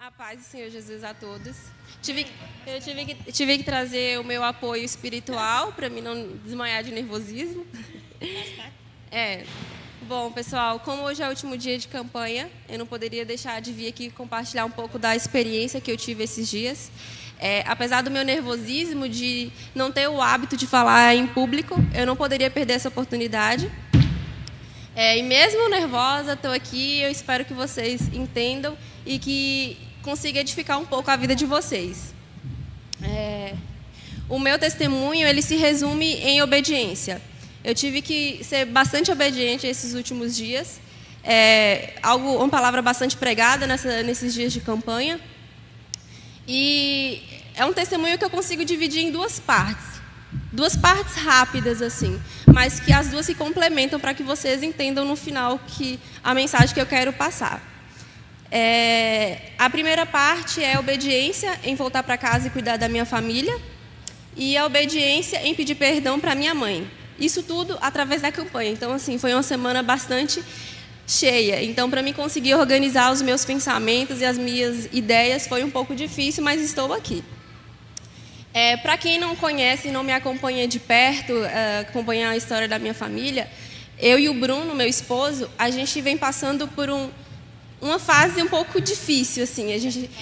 A paz do Senhor Jesus a todos. Eu tive que trazer o meu apoio espiritual para mim não desmaiar de nervosismo. Bom, pessoal, como hoje é o último dia de campanha, eu não poderia deixar de vir aqui compartilhar um pouco da experiência que eu tive esses dias. Apesar do meu nervosismo de não ter o hábito de falar em público, eu não poderia perder essa oportunidade. E mesmo nervosa, estou aqui. Eu espero que vocês entendam e que consiga edificar um pouco a vida de vocês. O meu testemunho ele se resume em obediência. Eu tive que ser bastante obediente esses últimos dias. Uma palavra bastante pregada nesses dias de campanha. E é um testemunho que eu consigo dividir em duas partes. Duas partes rápidas, assim, mas que as duas se complementam para que vocês entendam no final a mensagem que eu quero passar. A primeira parte é a obediência em voltar para casa e cuidar da minha família. E a obediência em pedir perdão para minha mãe. Isso tudo através da campanha. Então, assim, foi uma semana bastante cheia. Então, para mim conseguir organizar os meus pensamentos e as minhas ideias foi um pouco difícil, mas estou aqui. Para quem não conhece e não me acompanha de perto, acompanhar a história da minha família, eu e o Bruno, meu esposo, a gente vem passando por uma fase um pouco difícil, assim.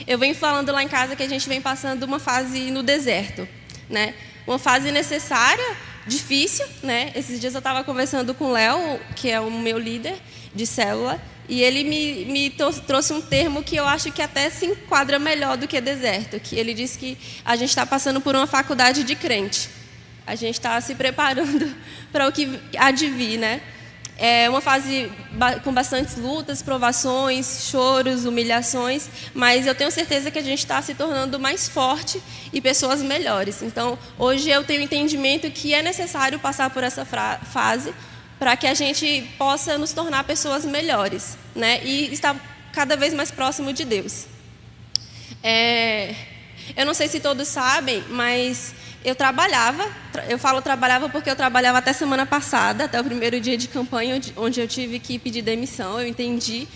Eu venho falando lá em casa que a gente vem passando uma fase no deserto, né? Uma fase necessária, difícil, né? Esses dias eu estava conversando com o Léo, que é o meu líder de célula, e ele me trouxe um termo que eu acho que até se enquadra melhor do que deserto, que ele disse que a gente está passando por uma faculdade de crente. A gente está se preparando para o que há de vir, né? É uma fase com bastantes lutas, provações, choros, humilhações, mas eu tenho certeza que a gente está se tornando mais forte e pessoas melhores. Então, hoje eu tenho entendimento que é necessário passar por essa fase para que a gente possa nos tornar pessoas melhores, né? E estar cada vez mais próximo de Deus. Eu não sei se todos sabem, mas eu falo trabalhava porque eu trabalhava até semana passada, até o primeiro dia de campanha, onde eu tive que pedir demissão. Eu entendi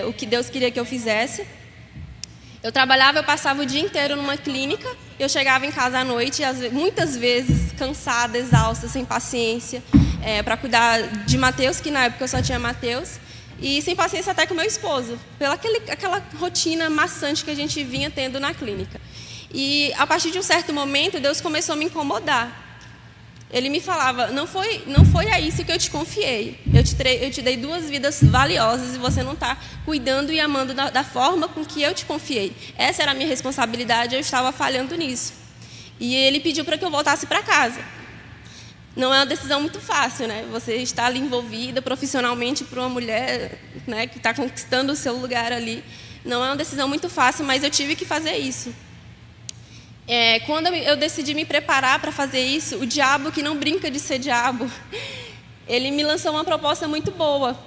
o que Deus queria que eu fizesse. Eu passava o dia inteiro numa clínica, eu chegava em casa à noite, muitas vezes cansada, exausta, sem paciência, para cuidar de Mateus, que na época eu só tinha Mateus, e sem paciência até com meu esposo, pela aquela rotina maçante que a gente vinha tendo na clínica. E a partir de um certo momento, Deus começou a me incomodar. Ele me falava, não foi a isso que eu te confiei. Eu te dei 2 vidas valiosas e você não está cuidando e amando da forma com que eu te confiei. Essa era a minha responsabilidade, eu estava falhando nisso. E ele pediu para que eu voltasse para casa. Não é uma decisão muito fácil, né? Você está ali envolvida profissionalmente por uma mulher, né, que está conquistando o seu lugar ali. Não é uma decisão muito fácil, mas eu tive que fazer isso. Quando eu decidi me preparar para fazer isso, o diabo, que não brinca de ser diabo, ele me lançou uma proposta muito boa.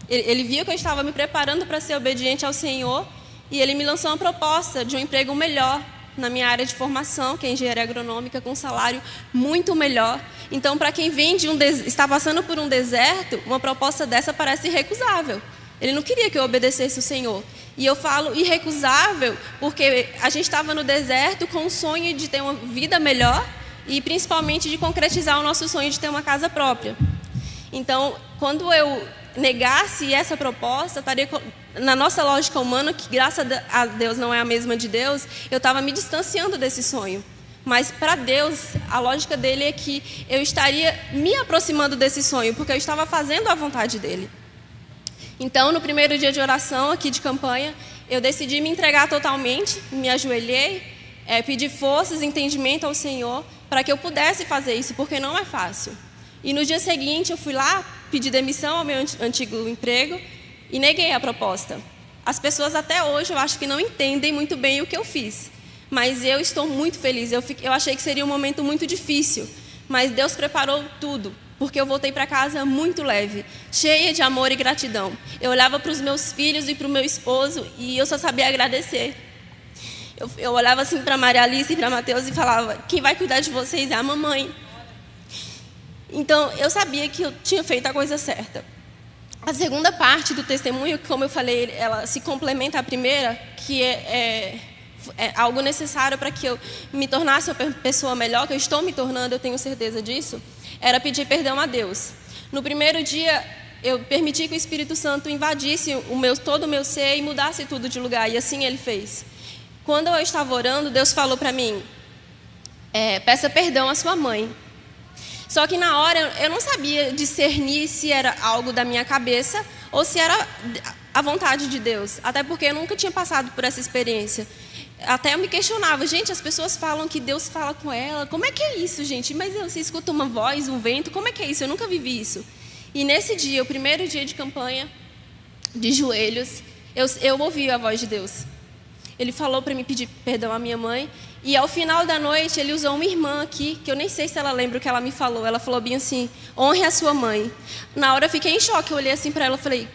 Ele viu que eu estava me preparando para ser obediente ao Senhor e ele me lançou uma proposta de um emprego melhor na minha área de formação, que é engenharia agronômica, com um salário muito melhor. Então, para quem está passando por um deserto, uma proposta dessa parece irrecusável. Ele não queria que eu obedecesse o Senhor. E eu falo irrecusável porque a gente estava no deserto com o sonho de ter uma vida melhor e principalmente de concretizar o nosso sonho de ter uma casa própria. Então, quando eu negasse essa proposta, estaria na nossa lógica humana, que graças a Deus não é a mesma de Deus, eu estava me distanciando desse sonho. Mas para Deus, a lógica dele é que eu estaria me aproximando desse sonho, porque eu estava fazendo a vontade dele. Então, no primeiro dia de oração aqui de campanha, eu decidi me entregar totalmente, me ajoelhei, pedi forças, entendimento ao Senhor para que eu pudesse fazer isso, porque não é fácil. E no dia seguinte eu fui lá, pedi demissão ao meu antigo emprego e neguei a proposta. As pessoas até hoje eu acho que não entendem muito bem o que eu fiz, mas eu estou muito feliz. Eu achei que seria um momento muito difícil, mas Deus preparou tudo. Porque eu voltei para casa muito leve, cheia de amor e gratidão. Eu olhava para os meus filhos e para o meu esposo e eu só sabia agradecer. Eu olhava assim para Maria Alice e para Mateus e falava, quem vai cuidar de vocês é a mamãe. Então, eu sabia que eu tinha feito a coisa certa. A segunda parte do testemunho, como eu falei, ela se complementa à primeira, que é algo necessário para que eu me tornasse uma pessoa melhor, que eu estou me tornando, eu tenho certeza disso, era pedir perdão a Deus. No primeiro dia, eu permiti que o Espírito Santo invadisse todo o meu ser e mudasse tudo de lugar, e assim Ele fez. Quando eu estava orando, Deus falou para mim, peça perdão à sua mãe. Só que na hora eu não sabia discernir se era algo da minha cabeça ou se era a vontade de Deus. Até porque eu nunca tinha passado por essa experiência. Até eu me questionava, gente, as pessoas falam que Deus fala com ela. Como é que é isso, gente? Mas você escuta uma voz, um vento, como é que é isso? Eu nunca vivi isso. E nesse dia, o primeiro dia de campanha, de joelhos, eu ouvi a voz de Deus. Ele falou para me pedir perdão à minha mãe. E ao final da noite, ele usou uma irmã aqui, que eu nem sei se ela lembra o que ela me falou. Ela falou bem assim, honre a sua mãe. Na hora eu fiquei em choque, eu olhei assim para ela e falei,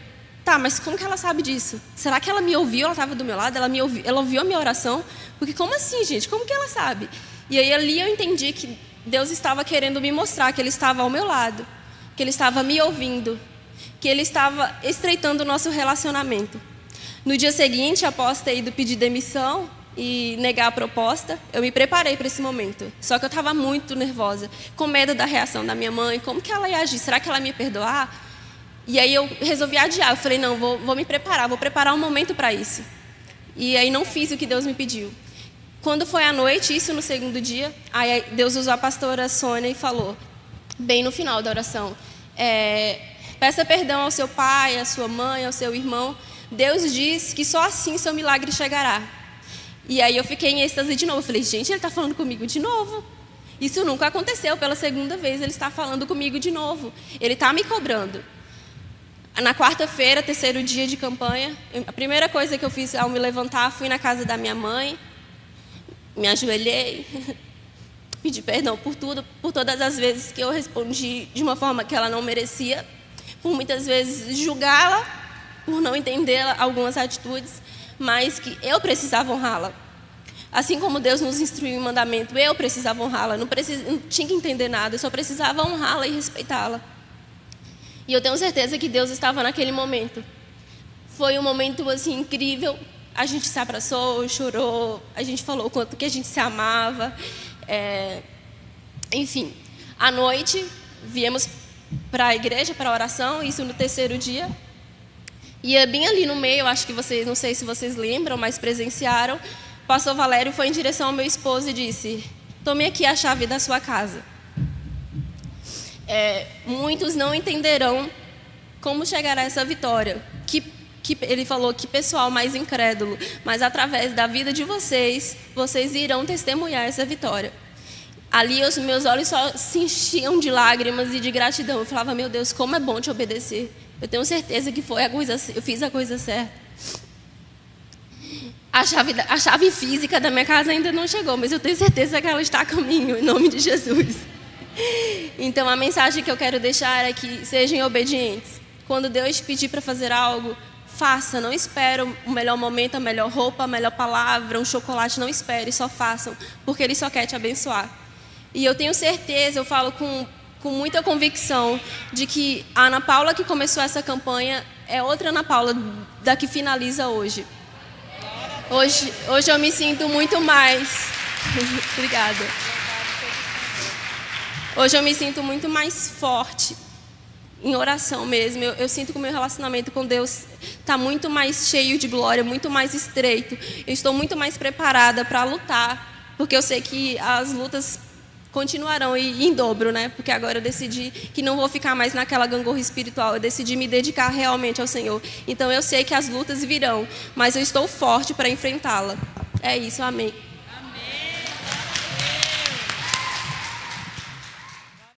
tá, mas como que ela sabe disso? Será que ela me ouviu? Ela estava do meu lado, ela ouviu a minha oração? Porque como assim, gente? Como que ela sabe? E aí ali eu entendi que Deus estava querendo me mostrar que Ele estava ao meu lado, que Ele estava me ouvindo, que Ele estava estreitando o nosso relacionamento. No dia seguinte, após ter ido pedir demissão e negar a proposta, eu me preparei para esse momento. Só que eu estava muito nervosa, com medo da reação da minha mãe, como que ela ia agir? Será que ela ia me perdoar? E aí eu resolvi adiar, eu falei, não, vou me preparar, vou preparar um momento para isso. E aí não fiz o que Deus me pediu. Quando foi à noite, isso no segundo dia, aí Deus usou a pastora Sônia e falou, bem no final da oração, peça perdão ao seu pai, à sua mãe, ao seu irmão. Deus diz que só assim seu milagre chegará. E aí eu fiquei em êxtase de novo. Eu falei, gente, ele está falando comigo de novo. Isso nunca aconteceu, pela segunda vez ele está falando comigo de novo. Ele está me cobrando. Na quarta-feira, terceiro dia de campanha, a primeira coisa que eu fiz ao me levantar, fui na casa da minha mãe, me ajoelhei, pedi perdão por tudo, por todas as vezes que eu respondi de uma forma que ela não merecia, por muitas vezes julgá-la, por não entender algumas atitudes, mas que eu precisava honrá-la. Assim como Deus nos instruiu em mandamento, eu precisava honrá-la, não tinha que entender nada, eu só precisava honrá-la e respeitá-la. E eu tenho certeza que Deus estava naquele momento. Foi um momento assim incrível, a gente se abraçou, chorou, a gente falou o quanto que a gente se amava. Enfim, à noite, viemos para a igreja, para a oração, isso no terceiro dia. E bem ali no meio, acho que vocês, não sei se vocês lembram, mas presenciaram, o pastor Valério foi em direção ao meu esposo e disse, tome aqui a chave da sua casa. Muitos não entenderão como chegar a essa vitória. Ele falou que pessoal mais incrédulo, mas através da vida de vocês, vocês irão testemunhar essa vitória. Ali os meus olhos só se enchiam de lágrimas e de gratidão. Eu falava, meu Deus, como é bom te obedecer. Eu tenho certeza que eu fiz a coisa certa. A chave física da minha casa ainda não chegou, mas eu tenho certeza que ela está a caminho, em nome de Jesus. Então, a mensagem que eu quero deixar é que sejam obedientes. Quando Deus te pedir para fazer algo, faça. Não espere o melhor momento, a melhor roupa, a melhor palavra, um chocolate. Não espere, só façam, porque Ele só quer te abençoar. E eu tenho certeza, eu falo com muita convicção, de que a Ana Paula que começou essa campanha é outra Ana Paula da que finaliza hoje. Hoje eu me sinto muito mais... Obrigada. Hoje eu me sinto muito mais forte, em oração mesmo. Eu sinto que o meu relacionamento com Deus está muito mais cheio de glória, muito mais estreito. Eu estou muito mais preparada para lutar, porque eu sei que as lutas continuarão em dobro, né? Porque agora eu decidi que não vou ficar mais naquela gangorra espiritual. Eu decidi me dedicar realmente ao Senhor. Então eu sei que as lutas virão, mas eu estou forte para enfrentá-la. É isso, amém.